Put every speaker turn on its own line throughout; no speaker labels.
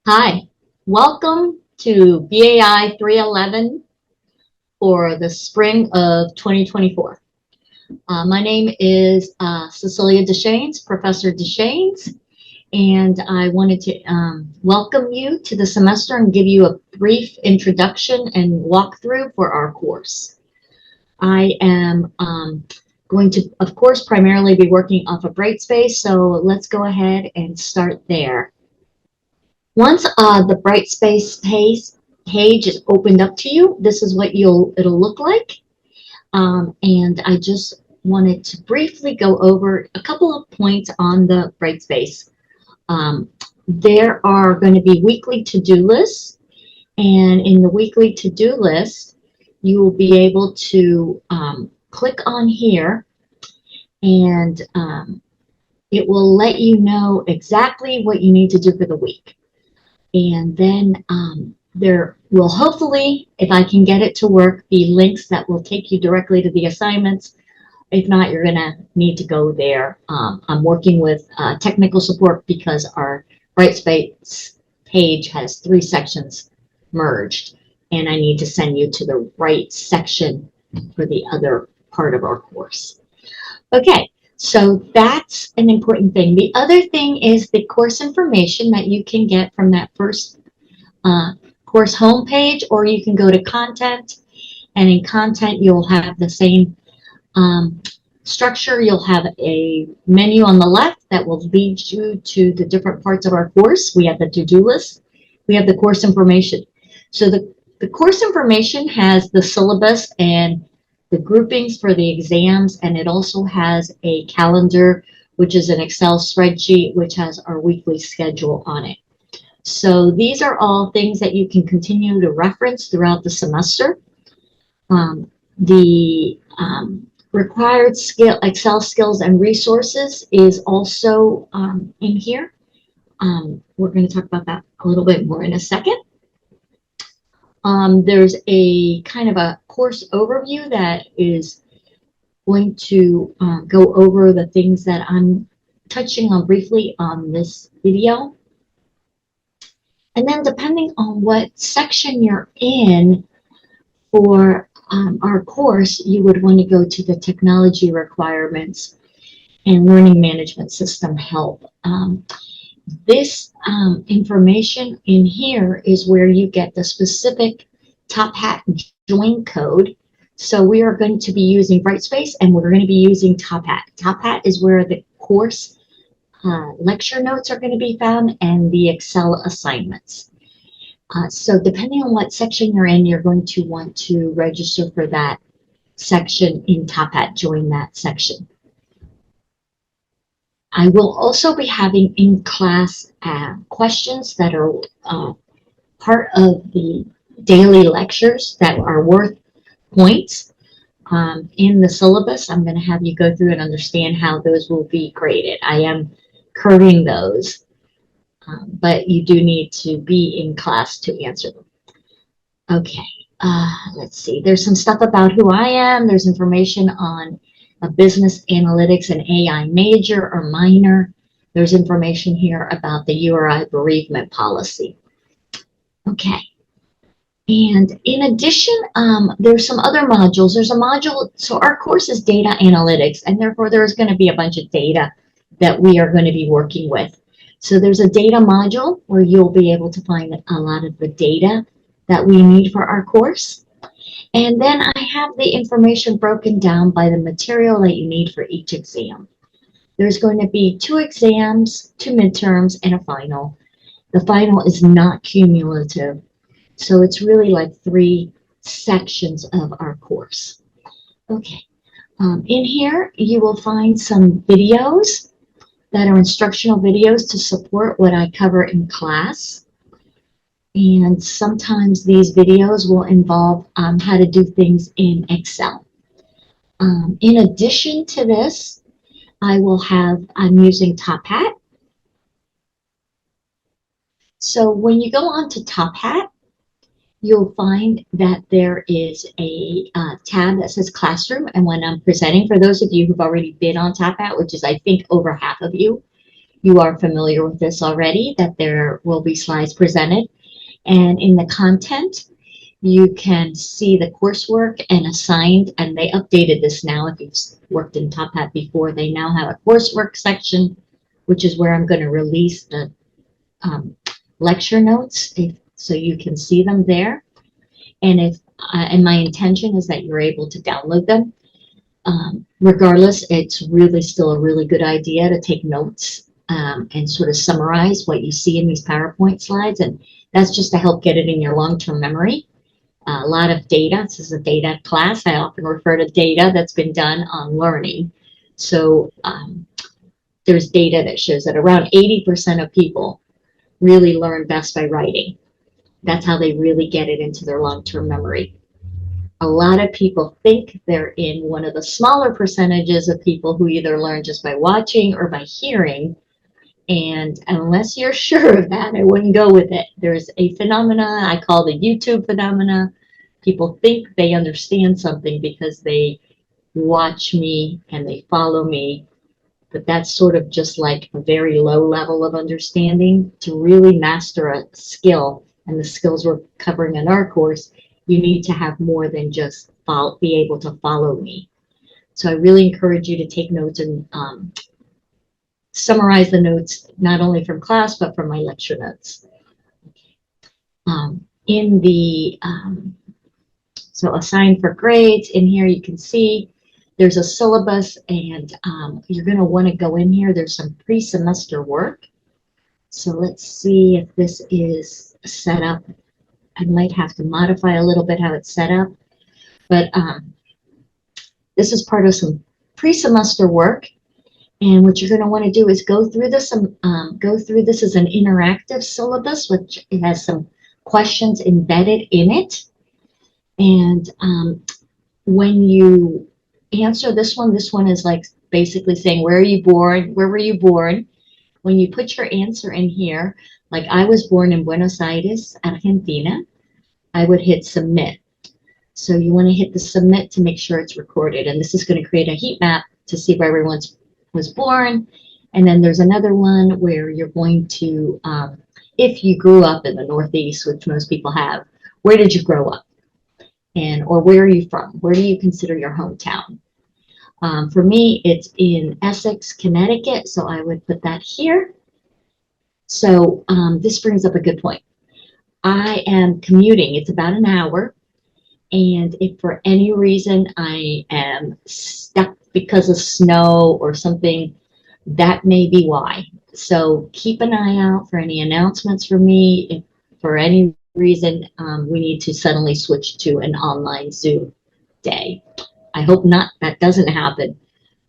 Hi, welcome to BAI 311 for the spring of 2024. My name is Cecilia Deschaines, Professor Deschaines, and I wanted to welcome you to the semester and give you a brief introduction and walkthrough for our course. I am going to, of course, primarily be working off of Brightspace, so let's go ahead and start there. Once the Brightspace page is opened up to you, this is what it'll look like. And I just wanted to briefly go over a couple of points on the Brightspace. There are going to be weekly to-do lists, and in the weekly to-do list, you will be able to click on here, and it will let you know exactly what you need to do for the week. And then there will hopefully, if I can get it to work, be links that will take you directly to the assignments. If not, you're going to need to go there. I'm working with technical support because our Brightspace page has 3 sections merged, and I need to send you to the right section for the other part of our course. Okay, so that's an important thing. The other thing is the course information that you can get from that first course homepage, or you can go to content, and in content you'll have the same structure. You'll have a menu on the left that will lead you to the different parts of our course. We have the to-do list. We have the course information. So the course information has the syllabus and the groupings for the exams, and it also has a calendar, which is an Excel spreadsheet, which has our weekly schedule on it. So these are all things that you can continue to reference throughout the semester. The required Excel skills and resources is also in here. We're going to talk about that a little bit more in a second. There's a kind of a course overview that is going to go over the things that I'm touching on briefly on this video. And then depending on what section you're in for our course, you would want to go to the technology requirements and learning management system help. This information in here is where you get the specific Top Hat join code. So we are going to be using Brightspace, and we're going to be using Top Hat. Top Hat is where the course lecture notes are going to be found and the Excel assignments. So depending on what section you're in, you're going to want to register for that section in Top Hat, join that section. I will also be having in-class questions that are part of the daily lectures that are worth points. In the syllabus, I'm going to have you go through and understand how those will be graded. I am curving those, but you do need to be in class to answer them. Okay, let's see. There's some stuff about who I am. There's information on a business analytics and AI major or minor. There's information here about the URI bereavement policy. Okay. And in addition, there's some other modules. There's a module, so our course is data analytics, and therefore there's going to be a bunch of data that we are going to be working with. So there's a data module where you'll be able to find a lot of the data that we need for our course. And then I have the information broken down by the material that you need for each exam. There's going to be 2 exams, 2 midterms, and a final. The final is not cumulative, so it's really like 3 sections of our course. Okay, in here you will find some videos that are instructional videos to support what I cover in class. And sometimes these videos will involve how to do things in Excel. In addition to this, I'm using Top Hat. So when you go on to Top Hat, you'll find that there is a tab that says Classroom. And when I'm presenting, for those of you who've already been on Top Hat, which is I think over half of you, You are familiar with this already, that there will be slides presented. And in the content, you can see the coursework and assigned, and they updated this now. If you've worked in Top Hat before, they now have a coursework section, which is where I'm going to release the lecture notes, so you can see them there. And and my intention is that you're able to download them. Regardless, it's really still a really good idea to take notes and sort of summarize what you see in these PowerPoint slides, and that's just to help get it in your long-term memory. A lot of data. This is a data class. I often refer to data that's been done on learning. So there's data that shows that around 80% of people really learn best by writing. That's how they really get it into their long-term memory. A lot of people think they're in one of the smaller percentages of people who either learn just by watching or by hearing. And unless you're sure of that, I wouldn't go with it. There's a phenomena I call the YouTube phenomena. People think they understand something because they watch me and they follow me, but that's sort of just like a very low level of understanding. To really master a skill, and the skills we're covering in our course, you need to have more than just be able to follow me. So I really encourage you to take notes and summarize the notes, not only from class, but from my lecture notes. In the, so assigned for grades, in here you can see there's a syllabus, and you're going to want to go in here. There's some pre-semester work. So let's see if this is set up. I might have to modify a little bit how it's set up, but this is part of some pre-semester work. And what you're going to want to do is go through this as an interactive syllabus, which has some questions embedded in it. And when you answer this one is like basically saying, where are you born? Where were you born? When you put your answer in here, like I was born in Buenos Aires, Argentina, I would hit submit. So you want to hit the submit to make sure it's recorded. And this is going to create a heat map to see where everyone was born. And then there's another one where you're going to, if you grew up in the Northeast, which most people have, where did you grow up? Or where are you from? Where do you consider your hometown? For me, it's in Essex, Connecticut, so I would put that here. So this brings up a good point. I am commuting. It's about an hour. And if for any reason I am stuck because of snow or something, that may be why. So keep an eye out for any announcements from me. If for any reason we need to suddenly switch to an online Zoom day. I hope not, that doesn't happen,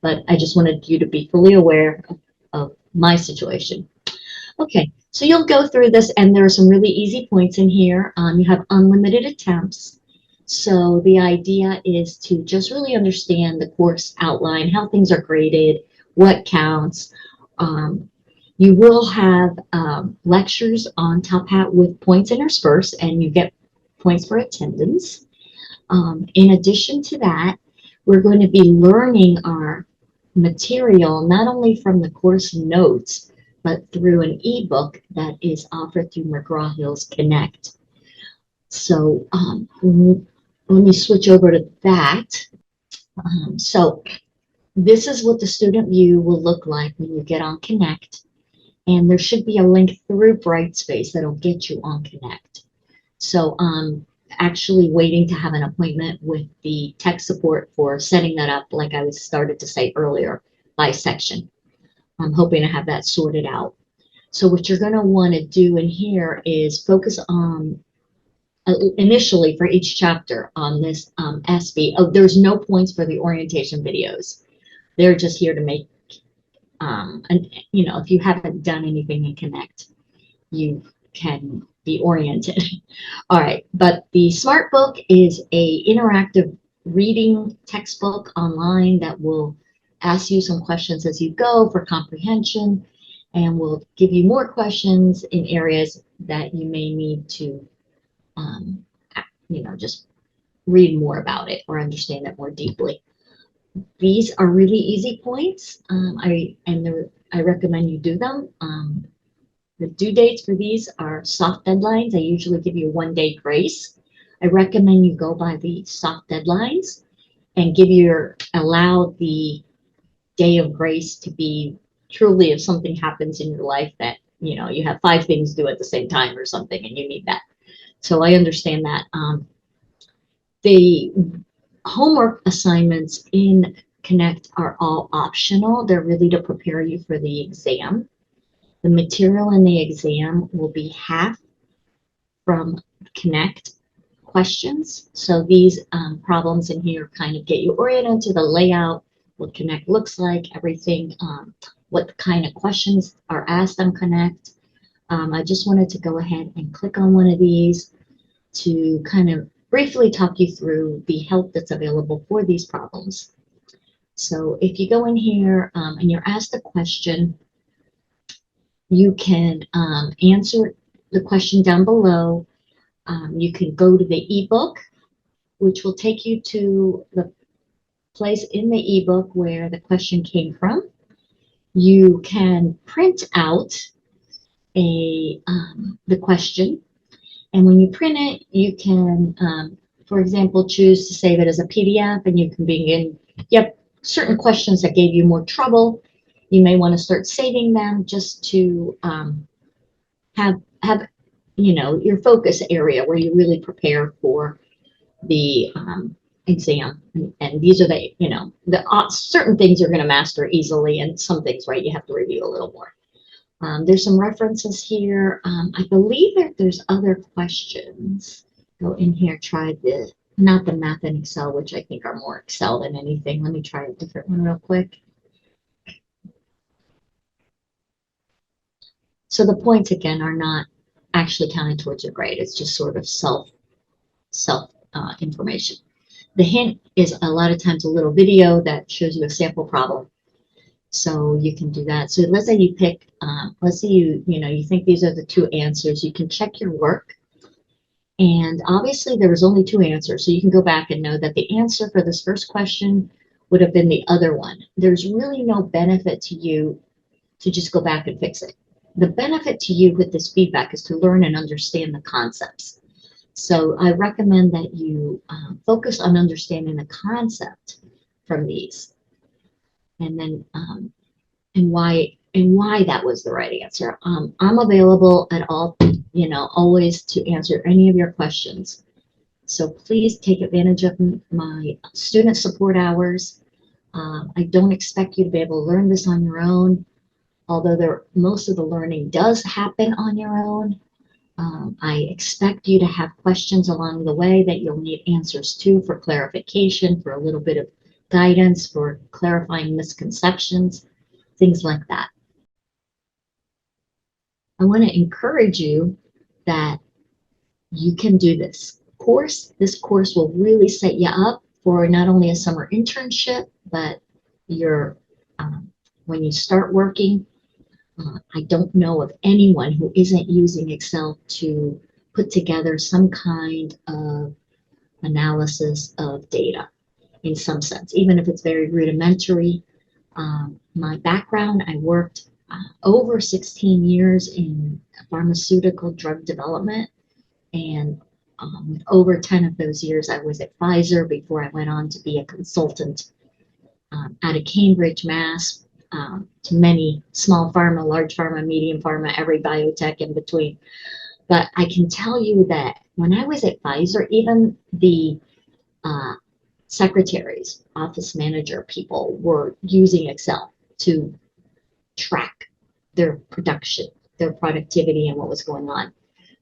but I just wanted you to be fully aware of my situation. Okay, so you'll go through this, and there are some really easy points in here. You have unlimited attempts. So the idea is to just really understand the course outline, how things are graded, what counts. You will have lectures on Top Hat with points interspersed, and you get points for attendance. In addition to that, we're going to be learning our material not only from the course notes, but through an ebook that is offered through McGraw-Hill's Connect. So let me switch over to that. So this is what the student view will look like when you get on Connect. And there should be a link through Brightspace that'll get you on Connect. So actually waiting to have an appointment with the tech support for setting that up, like I was started to say earlier, by section. I'm hoping to have that sorted out. So what you're going to want to do in here is focus on initially for each chapter on this SB. Oh, there's no points for the orientation videos. They're just here to make, and you know, if you haven't done anything in Connect, you can be oriented. All right, but the Smart Book is a interactive reading textbook online that will ask you some questions as you go for comprehension, and will give you more questions in areas that you may need to, you know, just read more about it or understand it more deeply. These are really easy points. I I recommend you do them. The due dates for these are soft deadlines. I usually give you a 1-day grace. I recommend you go by the soft deadlines and allow the day of grace to be truly if something happens in your life that, you have 5 things due at the same time or something and you need that. So I understand that. The homework assignments in Connect are all optional. They're really to prepare you for the exam. The material in the exam will be half from Connect questions. So these problems in here kind of get you oriented to the layout, what Connect looks like, everything, what kind of questions are asked on Connect. I just wanted to go ahead and click on one of these to kind of briefly talk you through the help that's available for these problems. So if you go in here and you're asked a question, you can answer the question down below. You can go to the ebook, which will take you to the place in the ebook where the question came from. You can print out the question, and when you print it, you can, for example, choose to save it as a PDF, and you can begin. Yep, certain questions that gave you more trouble, you may want to start saving them just to have your focus area where you really prepare for the exam. And these are the certain things you're going to master easily, and some things, right, you have to review a little more. There's some references here. I believe that there's other questions. Go in here, try not the math in Excel, which I think are more Excel than anything. Let me try a different one real quick. So the points, again, are not actually counted towards your grade. It's just sort of self information. The hint is a lot of times a little video that shows you a sample problem. So you can do that. So let's say you pick, let's say you think these are the 2 answers. You can check your work. And obviously there was only 2 answers. So you can go back and know that the answer for this first question would have been the other one. There's really no benefit to you to just go back and fix it. The benefit to you with this feedback is to learn and understand the concepts. So I recommend that you focus on understanding the concept from these, and then and why that was the right answer. I'm available at all, always to answer any of your questions. So please take advantage of my student support hours. I don't expect you to be able to learn this on your own, although most of the learning does happen on your own. I expect you to have questions along the way that you'll need answers to for clarification, for a little bit of guidance, for clarifying misconceptions, things like that. I want to encourage you that you can do this course. This course will really set you up for not only a summer internship, but when you start working. I don't know of anyone who isn't using Excel to put together some kind of analysis of data in some sense, even if it's very rudimentary. My background, I worked over 16 years in pharmaceutical drug development, and over 10 of those years I was at Pfizer before I went on to be a consultant out of Cambridge, Mass. To many small pharma, large pharma, medium pharma, every biotech in between. But I can tell you that when I was at Pfizer, even the secretaries, office manager people were using Excel to track their production, their productivity, and what was going on.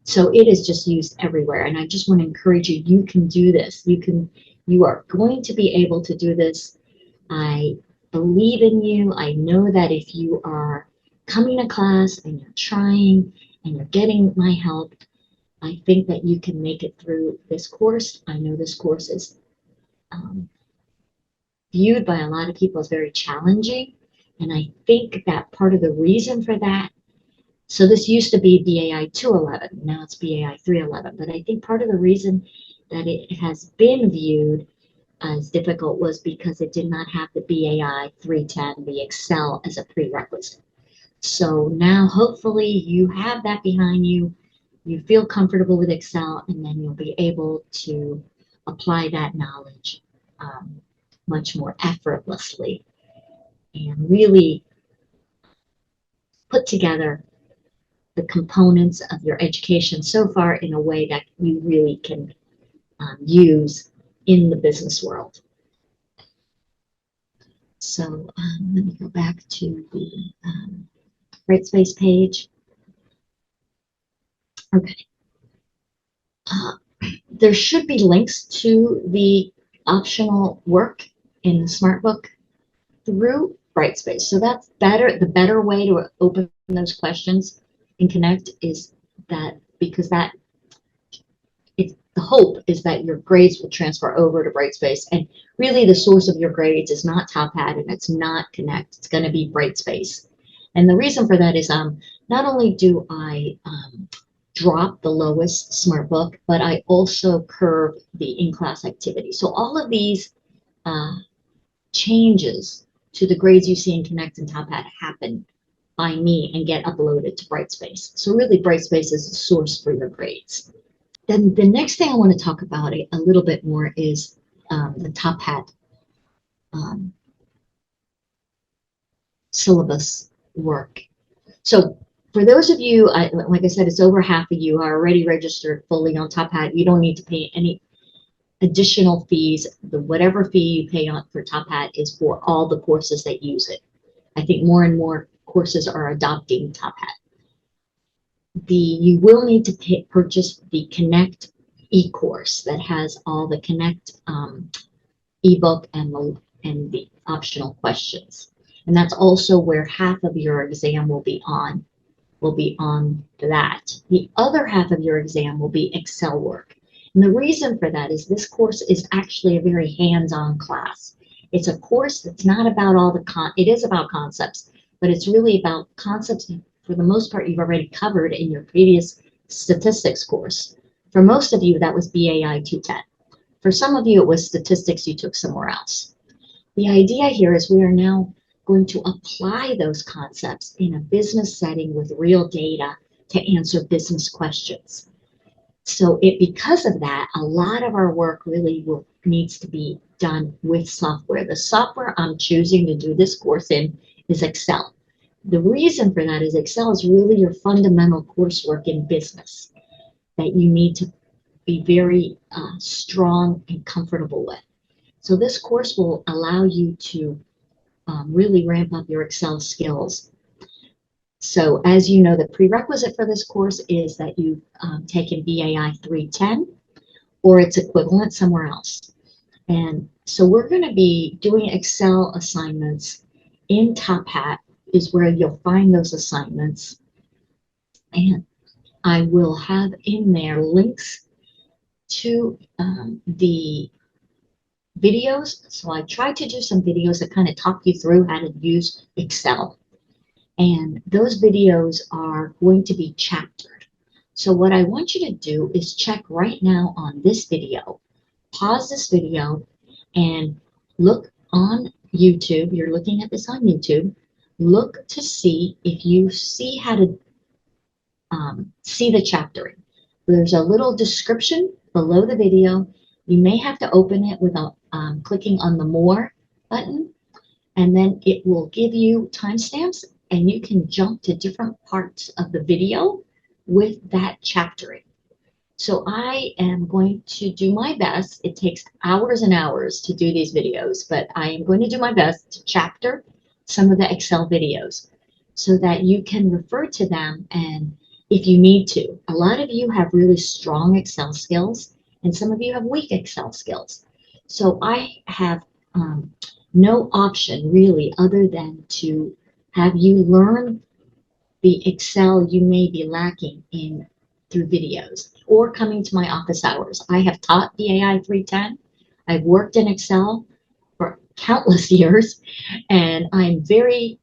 So it is just used everywhere. And I just want to encourage you, you can do this. You are going to be able to do this. I believe in you. I know that if you are coming to class and you're trying and you're getting my help, I think that you can make it through this course. I know this course is viewed by a lot of people as very challenging, and I think that part of the reason for that, so this used to be BAI 211, now it's BAI 311, but I think part of the reason that it has been viewed as difficult was because it did not have the BAI 310, the Excel, as a prerequisite. So now hopefully you have that behind you, you feel comfortable with Excel, and then you'll be able to apply that knowledge much more effortlessly and really put together the components of your education so far in a way that you really can use in the business world. So let me go back to the Brightspace page. Okay. There should be links to the optional work in the SmartBook through Brightspace. So that's better. The better way to open those questions and connect is that, because that the hope is that your grades will transfer over to Brightspace, and really the source of your grades is not TopHat and it's not Connect. It's going to be Brightspace, and the reason for that is not only do I drop the lowest SmartBook, but I also curve the in-class activity. So all of these changes to the grades you see in Connect and TopHat happen by me and get uploaded to Brightspace. So really Brightspace is the source for your grades. Then the next thing I want to talk about a little bit more is the TopHat syllabus work. So for those of you, like I said, it's over half of you are already registered fully on TopHat. You don't need to pay any additional fees. Whatever fee you pay on for TopHat is for all the courses that use it. I think more and more courses are adopting TopHat. You will need to purchase the Connect e-course that has all the Connect ebook and the optional questions. And that's also where half of your exam will be on that. The other half of your exam will be Excel work. And the reason for that is this course is actually a very hands-on class. It's a course that's not about all it is about concepts, but it's really about concepts for the most part you've already covered in your previous statistics course. For most of you, that was BAI 210. For some of you, it was statistics you took somewhere else. The idea here is we are now going to apply those concepts in a business setting with real data to answer business questions. So because of that, a lot of our work really needs to be done with software. The software I'm choosing to do this course in is Excel. The reason for that is Excel is really your fundamental coursework in business that you need to be very strong and comfortable with. So this course will allow you to really ramp up your Excel skills. So as you know, the prerequisite for this course is that you've taken BAI 310 or its equivalent somewhere else. And so we're going to be doing Excel assignments in TopHat is where you'll find those assignments. And I will have in there links to the videos. So I tried to do some videos that kind of talk you through how to use Excel. And those videos are going to be chaptered. So what I want you to do is check right now on this video, pause this video and look on YouTube. You're looking at this on YouTube. Look to see if you see how to see the chaptering. There's a little description below the video. You may have to open it without clicking on the More button, and then it will give you timestamps, and you can jump to different parts of the video with that chaptering. So I am going to do my best. It takes hours and hours to do these videos, but I am going to do my best to chapter some of the Excel videos so that you can refer to them and if you need to. A lot of you have really strong Excel skills and some of you have weak Excel skills. So I have no option really other than to have you learn the Excel you may be lacking in through videos or coming to my office hours. I have taught BAI 310. I've worked in Excel for countless years, and I'm very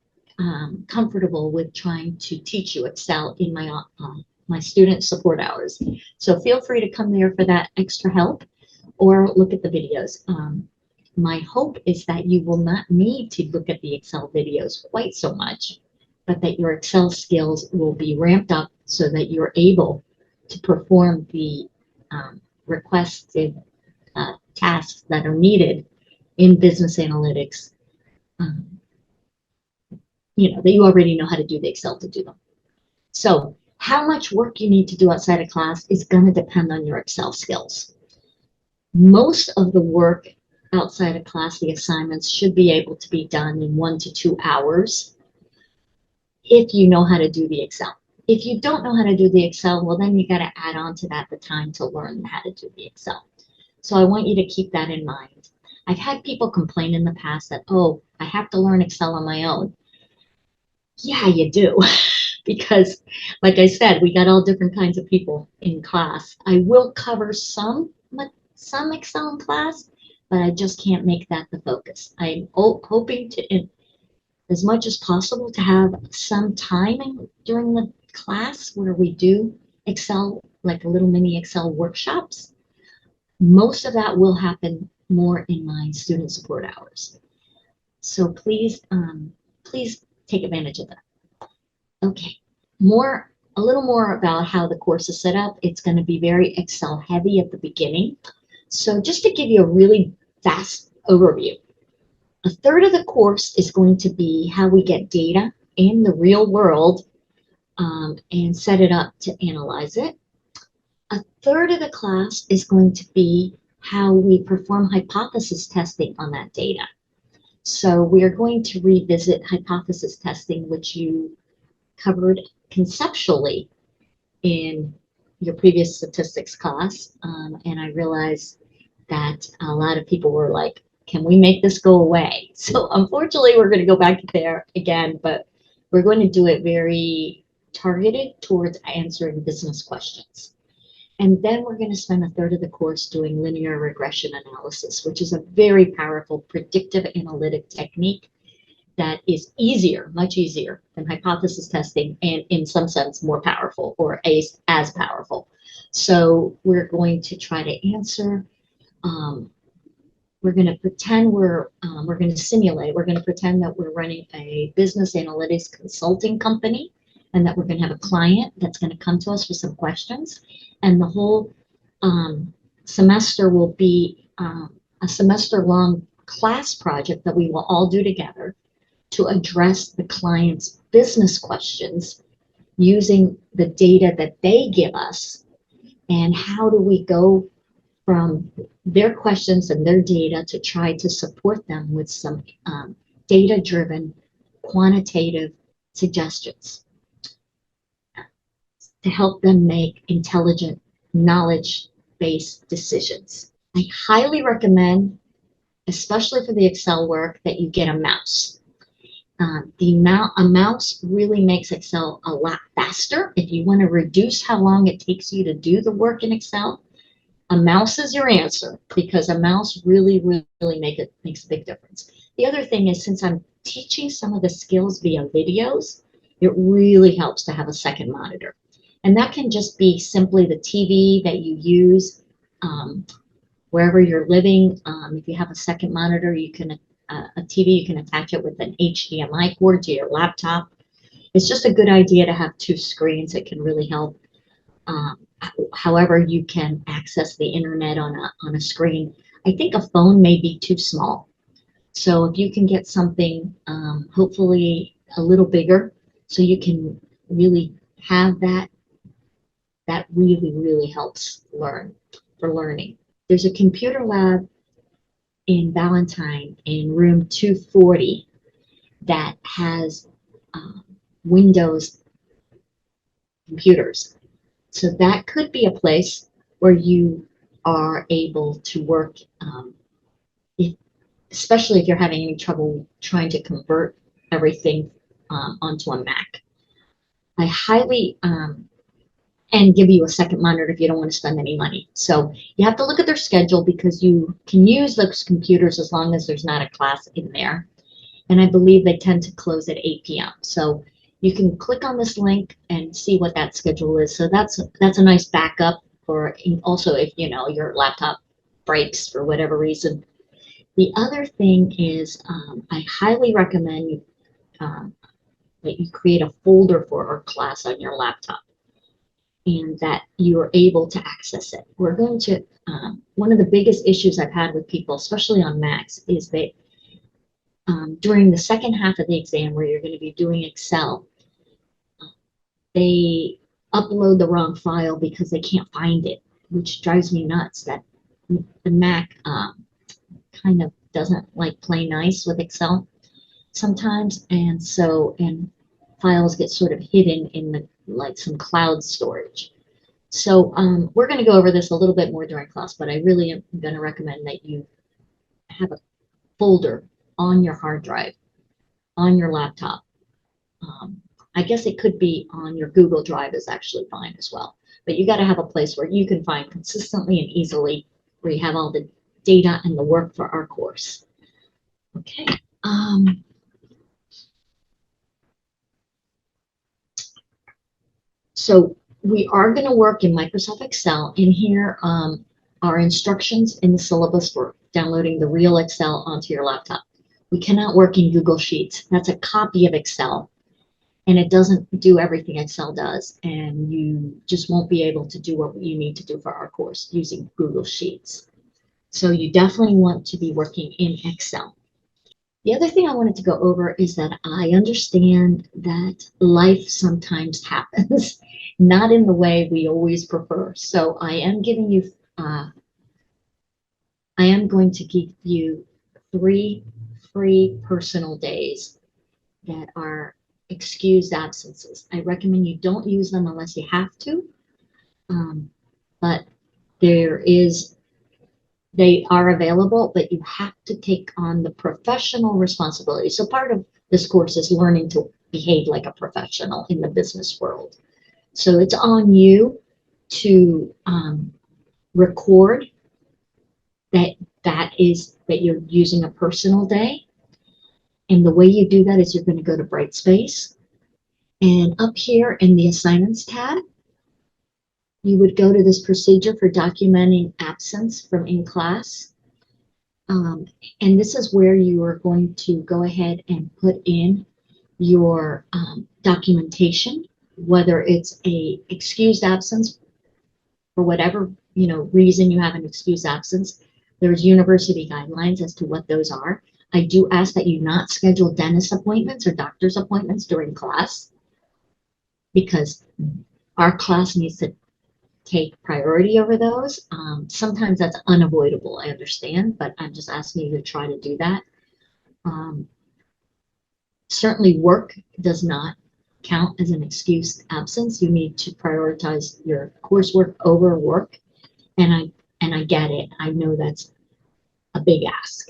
comfortable with trying to teach you Excel in my student support hours. So feel free to come there for that extra help or look at the videos. My hope is that you will not need to look at the Excel videos quite so much, but that your Excel skills will be ramped up so that you're able to perform the requested tasks that are needed in business analytics, um, that you already know how to do the Excel to do them. So how much work you need to do outside of class is going to depend on your Excel skills. Most of the work outside of class, the assignments, should be able to be done in 1 to 2 hours if you know how to do the Excel. If you don't know how to do the Excel, well, then you got to add on to that the time to learn how to do the Excel. So I want you to keep that in mind. I've had people complain in the past that, oh, I have to learn Excel on my own. Yeah, you do. Because, like I said, we got all different kinds of people in class. I will cover some Excel in class, but I just can't make that the focus. I'm hoping to, as much as possible, to have some time during the class where we do Excel, like a little mini Excel workshops. Most of that will happen more in my student support hours. So please, please take advantage of that. Okay, a little more about how the course is set up. It's going to be very Excel heavy at the beginning. So just to give you a really fast overview, a third of the course is going to be how we get data in the real world and set it up to analyze it. A third of the class is going to be how we perform hypothesis testing on that data. So we are going to revisit hypothesis testing, which you covered conceptually in your previous statistics class. And I realized that a lot of people were like, can we make this go away? So unfortunately, we're going to go back there again, but we're going to do it very targeted towards answering business questions. And then we're going to spend a third of the course doing linear regression analysis, which is a very powerful predictive analytic technique that is easier, much easier than hypothesis testing, and in some sense more powerful, or as powerful. So we're going to try to answer, we're going to pretend we're going to simulate, we're going to pretend that we're running a business analytics consulting company, and that we're going to have a client that's going to come to us with some questions. And the whole semester will be a semester-long class project that we will all do together to address the client's business questions using the data that they give us. And how do we go from their questions and their data to try to support them with some data-driven quantitative suggestions to help them make intelligent, knowledge-based decisions. I highly recommend, especially for the Excel work, that you get a mouse. A mouse really makes Excel a lot faster. If you want to reduce how long it takes you to do the work in Excel, a mouse is your answer, because a mouse really makes a big difference. The other thing is, since I'm teaching some of the skills via videos, it really helps to have a second monitor. And that can just be simply the TV that you use wherever you're living. If you have a second monitor, you can a TV, you can attach it with an HDMI cord to your laptop. It's just a good idea to have two screens. It can really help. However, you can access the internet on a screen. I think a phone may be too small. So if you can get something, hopefully a little bigger, so you can really have that really helps for learning. There's a computer lab in Valentine in room 240 that has Windows computers. So that could be a place where you are able to work, especially if you're having any trouble trying to convert everything onto a Mac. I highly, and give you a second monitor if you don't want to spend any money. So you have to look at their schedule, because you can use those computers as long as there's not a class in there. And I believe they tend to close at 8 p.m. So you can click on this link and see what that schedule is. So that's a nice backup for, also if your laptop breaks for whatever reason. The other thing is, I highly recommend that you create a folder for our class on your laptop and that you're able to access it. We're going to, one of the biggest issues I've had with people, especially on Macs, is that during the second half of the exam where you're going to be doing Excel, they upload the wrong file because they can't find it, which drives me nuts that the Mac kind of doesn't like play nice with Excel sometimes, and files get sort of hidden in the like some cloud storage. So we're going to go over this a little bit more during class, but I really am going to recommend that you have a folder on your hard drive, on your laptop. I guess it could be on your Google Drive is actually fine as well. But you got to have a place where you can find consistently and easily where you have all the data and the work for our course. Okay. So we are going to work in Microsoft Excel. In here are instructions in the syllabus for downloading the real Excel onto your laptop. We cannot work in Google Sheets. That's a copy of Excel, and it doesn't do everything Excel does, and you just won't be able to do what you need to do for our course using Google Sheets. So you definitely want to be working in Excel. The other thing I wanted to go over is that I understand that life sometimes happens, not in the way we always prefer. So I am giving you, I am going to give you 3 free personal days that are excused absences. I recommend you don't use them unless you have to, but they are available, but you have to take on the professional responsibility. So part of this course is learning to behave like a professional in the business world. So it's on you to record that you're using a personal day. And the way you do that is you're going to go to Brightspace. And up here in the assignments tab, you would go to this procedure for documenting absence from in class. And this is where you are going to go ahead and put in your documentation, whether it's a excused absence for whatever reason you have an excused absence. There's university guidelines as to what those are. I do ask that you not schedule dentist appointments or doctor's appointments during class because our class needs to take priority over those. Sometimes that's unavoidable, I understand, but I'm just asking you to try to do that. Certainly work does not count as an excused absence. You need to prioritize your coursework over work, and I get it. I know that's a big ask.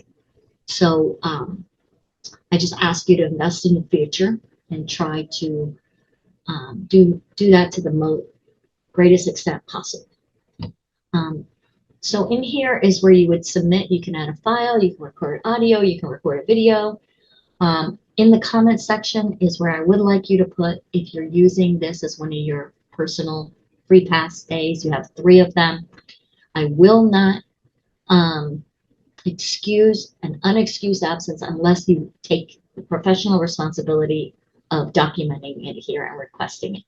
So I just ask you to invest in the future and try to do that to the greatest extent possible. So in here is where you would submit. You can add a file, you can record audio, you can record a video. In the comment section is where I would like you to put if you're using this as one of your personal free pass days. You have 3 of them. I will not excuse an unexcused absence unless you take the professional responsibility of documenting it here and requesting it.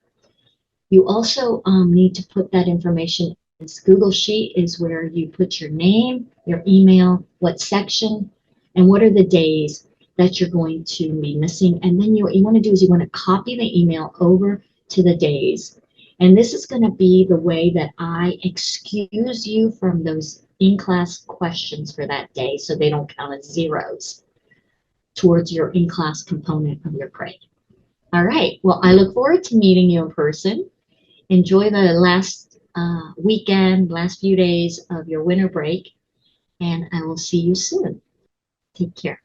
You also need to put that information. This Google Sheet is where you put your name, your email, what section, and what are the days that you're going to be missing. And then what you want to do is you want to copy the email over to the days. And this is going to be the way that I excuse you from those in-class questions for that day so they don't count as zeros towards your in-class component of your grade. All right, well, I look forward to meeting you in person. Enjoy the last weekend, last few days of your winter break, and I will see you soon. Take care.